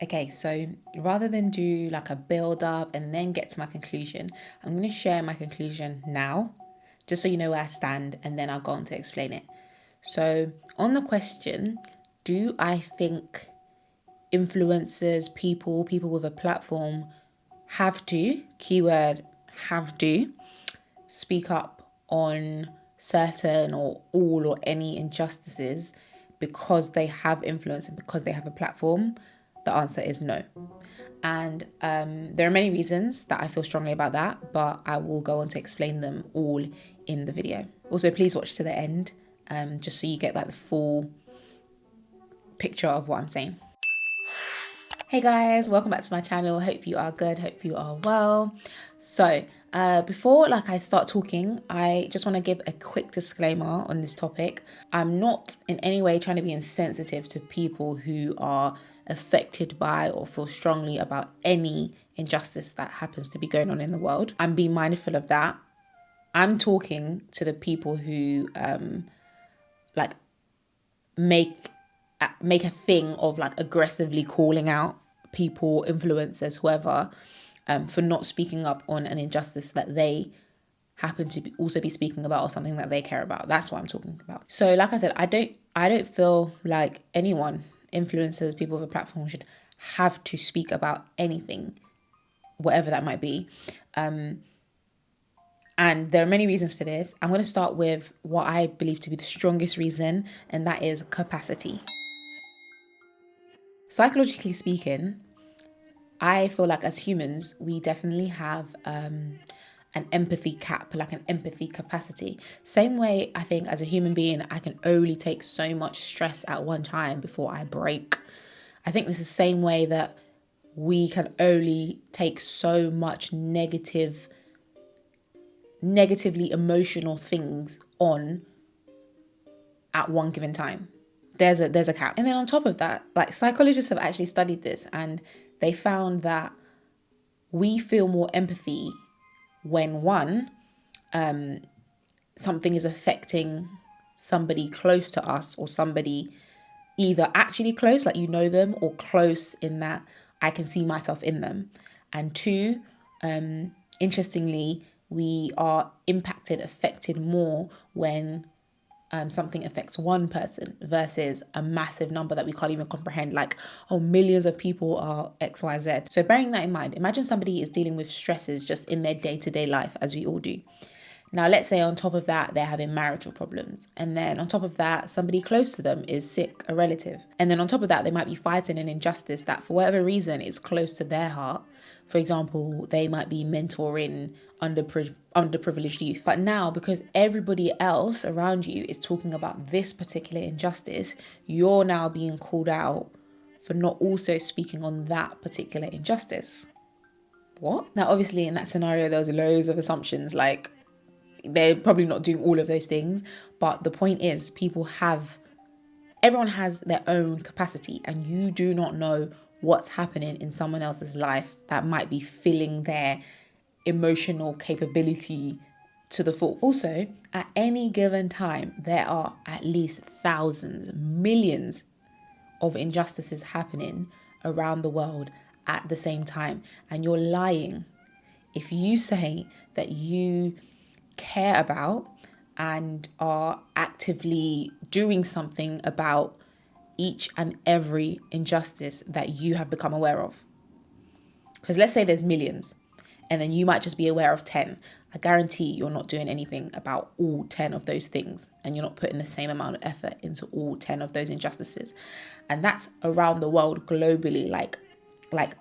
Okay, so rather than do like a build up and then get to my conclusion, I'm going to share my conclusion now, just so you know where I stand, and then I'll go on to explain it. So, on the question, do I think influencers, people with a platform have to, keyword have to, speak up on certain or all or any injustices because they have influence and because they have a platform? The answer is no. And there are many reasons that I feel strongly about that, but I will go on to explain them all in the video. Also, please watch to the end, just so you get like the full picture of what I'm saying. Hey guys, welcome back to my channel. Hope you are good, hope you are well. So before I start talking, I just want to give a quick disclaimer on this topic. I'm not in any way trying to be insensitive to people who are affected by or feel strongly about any injustice that happens to be going on in the world. I'm being mindful of that. I'm talking to the people who make a thing of aggressively calling out people, influencers, whoever, for not speaking up on an injustice that they happen to also be speaking about or something that they care about. That's what I'm talking about. So like I said, I don't feel like anyone, influencers, people with a platform, should have to speak about anything, whatever that might be. And there are many reasons for this. I'm going to start with what I believe to be the strongest reason, and that is capacity. Psychologically speaking, I feel like as humans, we definitely have an empathy cap, like an empathy capacity. Same way, I think as a human being, I can only take so much stress at one time before I break. I think this is the same way that we can only take so much negatively emotional things on at one given time. There's a cap. And then on top of that, psychologists have actually studied this, and they found that we feel more empathy when something is affecting somebody close to us, or somebody either actually close, like you know them, or close in that I can see myself in them. And two, interestingly, we are affected more when something affects one person versus a massive number that we can't even comprehend, like, oh, millions of people are XYZ. So bearing that in mind, imagine somebody is dealing with stresses just in their day-to-day life, as we all do. Now, let's say on top of that, they're having marital problems. And then on top of that, somebody close to them is sick, a relative. And then on top of that, they might be fighting an injustice that for whatever reason is close to their heart. For example, they might be mentoring underprivileged youth. But now, because everybody else around you is talking about this particular injustice, you're now being called out for not also speaking on that particular injustice. What? Now, obviously, in that scenario, there was loads of assumptions, like they're probably not doing all of those things. But the point is, everyone has their own capacity, and you do not know what's happening in someone else's life that might be filling their emotional capability to the full. Also, at any given time, there are at least thousands, millions of injustices happening around the world at the same time. And you're lying if you say that you care about and are actively doing something about each and every injustice that you have become aware of. Because let's say there's millions, and then you might just be aware of 10. I guarantee you're not doing anything about all 10 of those things, and you're not putting the same amount of effort into all 10 of those injustices. And that's around the world globally, like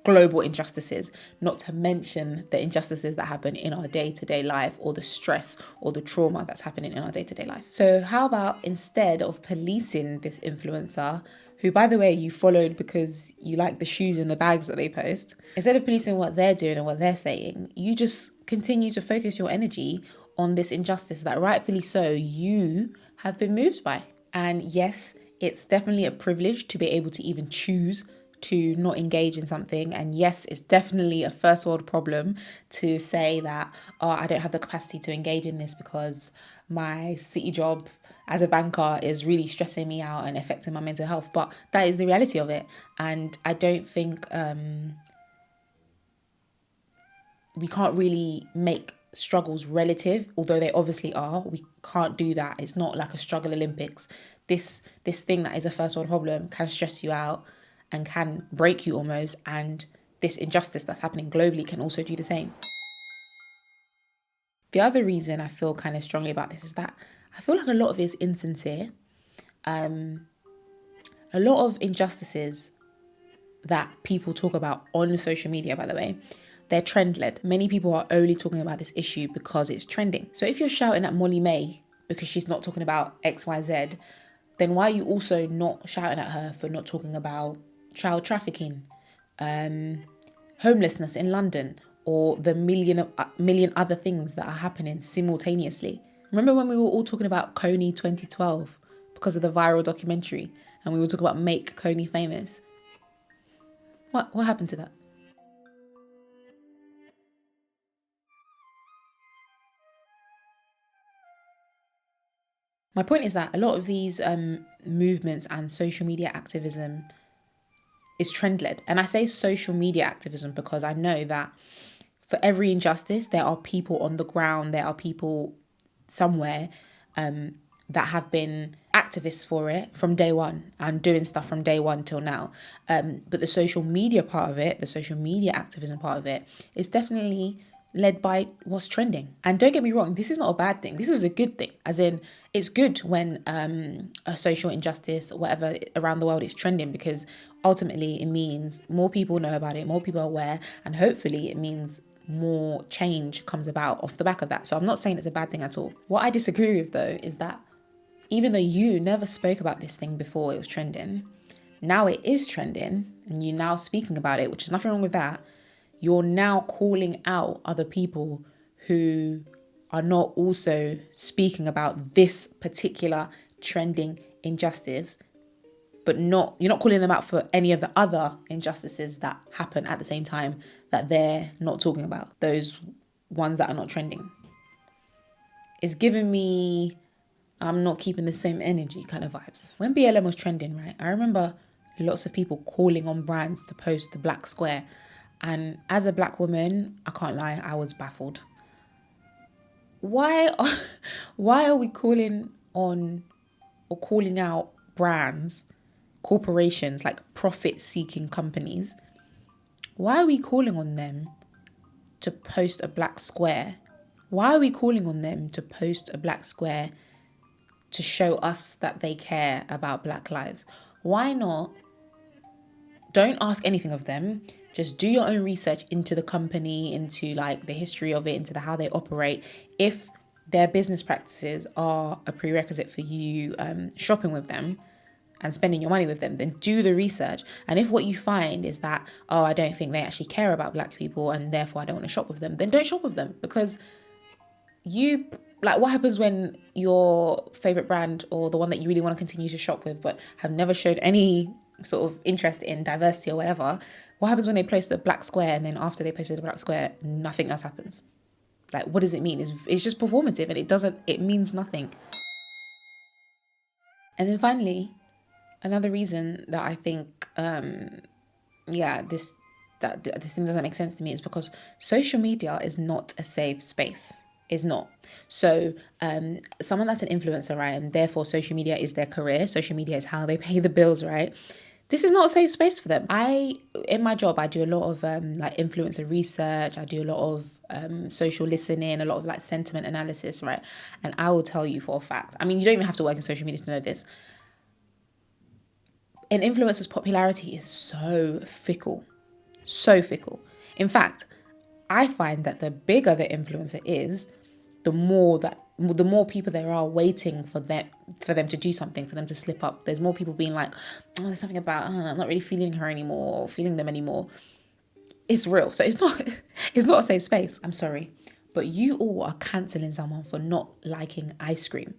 global injustices, not to mention the injustices that happen in our day-to-day life, or the stress or the trauma that's happening in our day-to-day life. So how about, instead of policing this influencer, who, by the way, you followed because you like the shoes and the bags that they post, instead of policing what they're doing and what they're saying, you just continue to focus your energy on this injustice that, rightfully so, you have been moved by. And yes, it's definitely a privilege to be able to even choose to not engage in something. And yes, it's definitely a first world problem to say that, oh, I don't have the capacity to engage in this because my city job as a banker is really stressing me out and affecting my mental health. But that is the reality of it. And I don't think we can't really make struggles relative, although they obviously are. We can't do that. It's not like a struggle Olympics. This thing that is a first world problem can stress you out and can break you almost, and this injustice that's happening globally can also do the same. The other reason I feel kind of strongly about this is that I feel like a lot of it is insincere. A lot of injustices that people talk about on social media, by the way, they're trend led. Many people are only talking about this issue because it's trending. So if you're shouting at Molly May because she's not talking about XYZ, then why are you also not shouting at her for not talking about child trafficking, homelessness in London, or the million other things that are happening simultaneously? Remember when we were all talking about Coney 2012 because of the viral documentary, and we were talking about Make Coney Famous? What happened to that? My point is that a lot of these movements and social media activism is trend led. And I say social media activism because I know that for every injustice, there are people on the ground, there are people somewhere that have been activists for it from day one and doing stuff from day one till now. But the social media part of it, the social media activism part of it, is definitely led by what's trending. And don't get me wrong, this is not a bad thing. This is a good thing. As in, it's good when a social injustice or whatever around the world is trending, because ultimately it means more people know about it, more people are aware, and hopefully it means more change comes about off the back of that. So I'm not saying it's a bad thing at all. What I disagree with though is that even though you never spoke about this thing before it was trending, now it is trending and you're now speaking about it, which is nothing wrong with that. You're now calling out other people who are not also speaking about this particular trending injustice, but you're not calling them out for any of the other injustices that happen at the same time that they're not talking about, those ones that are not trending. It's giving me I'm not keeping the same energy kind of vibes. When BLM was trending, right, I remember lots of people calling on brands to post the black square. And as a black woman, I can't lie, I was baffled. Why are we calling on or calling out brands, corporations, like profit-seeking companies? Why are we calling on them to post a black square? Why are we calling on them to post a black square to show us that they care about Black lives? Why not? Don't ask anything of them. Just do your own research into the company, into like the history of it, into how they operate. If their business practices are a prerequisite for you shopping with them and spending your money with them, then do the research. And if what you find is that, oh, I don't think they actually care about Black people and therefore I don't want to shop with them, then don't shop with them. Because what happens when your favorite brand or the one that you really want to continue to shop with but have never showed any sort of interest in diversity or whatever? What happens when they post a black square and then after they posted the black square, nothing else happens? Like, what does it mean? It's just performative and it means nothing. And then finally, another reason that I think, this thing doesn't make sense to me is because social media is not a safe space. Is not. So someone that's an influencer, right, and therefore social media is their career, social media is how they pay the bills, right? This is not a safe space for them. In my job, I do a lot of like influencer research. I do a lot of social listening, a lot of like sentiment analysis, right? And I will tell you for a fact, I mean, you don't even have to work in social media to know this. An influencer's popularity is so fickle. So fickle. In fact, I find that the bigger the influencer is, the more people there are waiting for them to do something, for them to slip up. There's more people being like, oh, there's something about I'm not really feeling her anymore, or feeling them anymore. It's real. So it's not a safe space. I'm sorry. But you all are cancelling someone for not liking ice cream.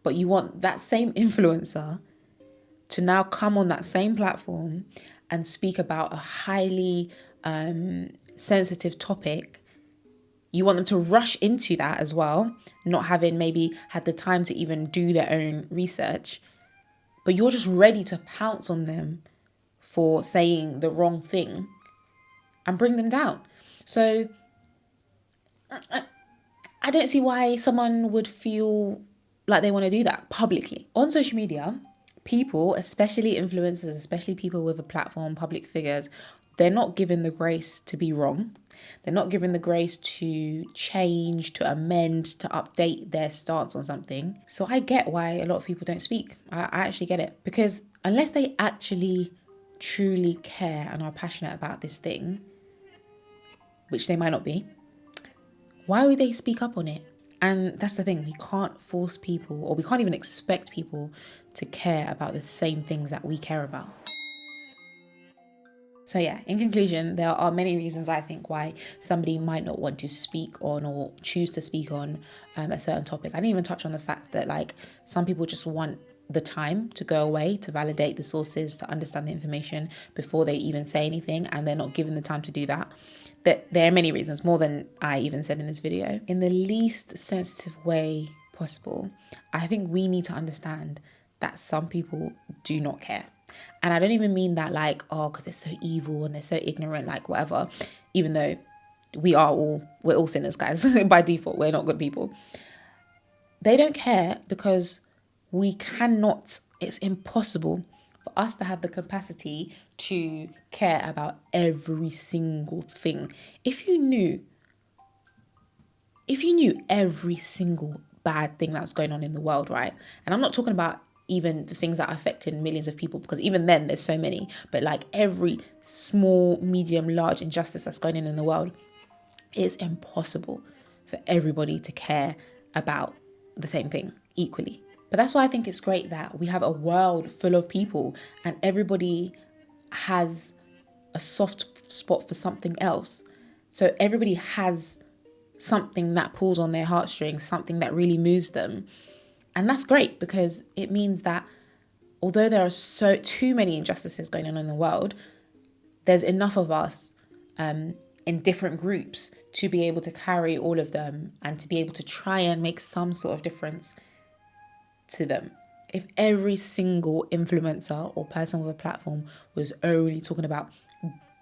But you want that same influencer to now come on that same platform and speak about a highly sensitive topic, you want them to rush into that as well, not having maybe had the time to even do their own research, but you're just ready to pounce on them for saying the wrong thing and bring them down. So I don't see why someone would feel like they want to do that publicly. On social media, people, especially influencers, especially people with a platform, public figures, they're not given the grace to be wrong. They're not given the grace to change, to amend, to update their stance on something. So I get why a lot of people don't speak. I actually get it. Because unless they actually truly care and are passionate about this thing, which they might not be, why would they speak up on it? And that's the thing, we can't force people, or we can't even expect people to care about the same things that we care about. So yeah, in conclusion, there are many reasons I think why somebody might not want to speak on or choose to speak on a certain topic. I didn't even touch on the fact that like some people just want the time to go away to validate the sources, to understand the information before they even say anything, and they're not given the time to do that. That there are many reasons, more than I even said in this video. In the least sensitive way possible, I think we need to understand that some people do not care. And I don't even mean that like, oh, because they're so evil and they're so ignorant, like whatever, even though we're all sinners, guys. By default, we're not good people. They don't care because it's impossible for us to have the capacity to care about every single thing. If you knew every single bad thing that's going on in the world, right? And I'm not talking about even the things that are affecting millions of people, because even then there's so many, but like every small, medium, large injustice that's going on in the world, it's impossible for everybody to care about the same thing equally. But that's why I think it's great that we have a world full of people and everybody has a soft spot for something else. So everybody has something that pulls on their heartstrings, something that really moves them. And that's great, because it means that although there are too many injustices going on in the world, there's enough of us in different groups to be able to carry all of them and to be able to try and make some sort of difference to them. If every single influencer or person with a platform was only talking about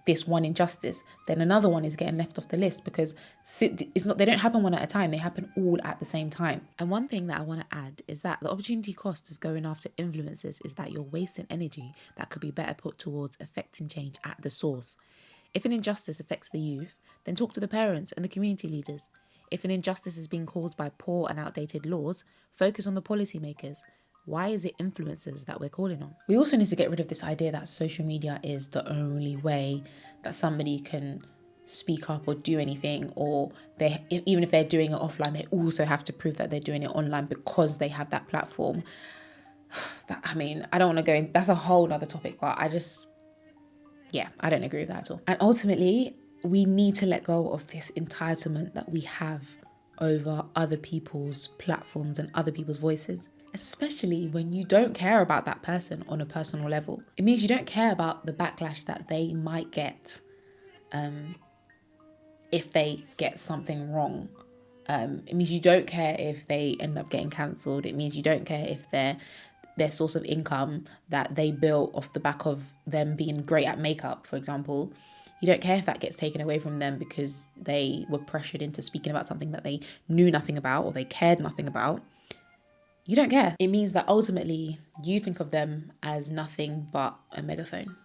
this one injustice, then another one is getting left off the list, because they don't happen one at a time, they happen all at the same time. And one thing that I want to add is that the opportunity cost of going after influencers is that you're wasting energy that could be better put towards affecting change at the source. If an injustice affects the youth, then talk to the parents and the community leaders. If an injustice is being caused by poor and outdated laws, focus on the policymakers. Why is it influencers that we're calling on? We also need to get rid of this idea that social media is the only way that somebody can speak up or do anything, or even if they're doing it offline, they also have to prove that they're doing it online because they have that platform. I don't want to go in, that's a whole nother topic, but I don't agree with that at all. And ultimately, we need to let go of this entitlement that we have over other people's platforms and other people's voices, especially when you don't care about that person on a personal level. It means you don't care about the backlash that they might get if they get something wrong. It means you don't care if they end up getting cancelled. It means you don't care if their source of income that they built off the back of them being great at makeup, for example, you don't care if that gets taken away from them because they were pressured into speaking about something that they knew nothing about or they cared nothing about. You don't care. It means that ultimately you think of them as nothing but a megaphone.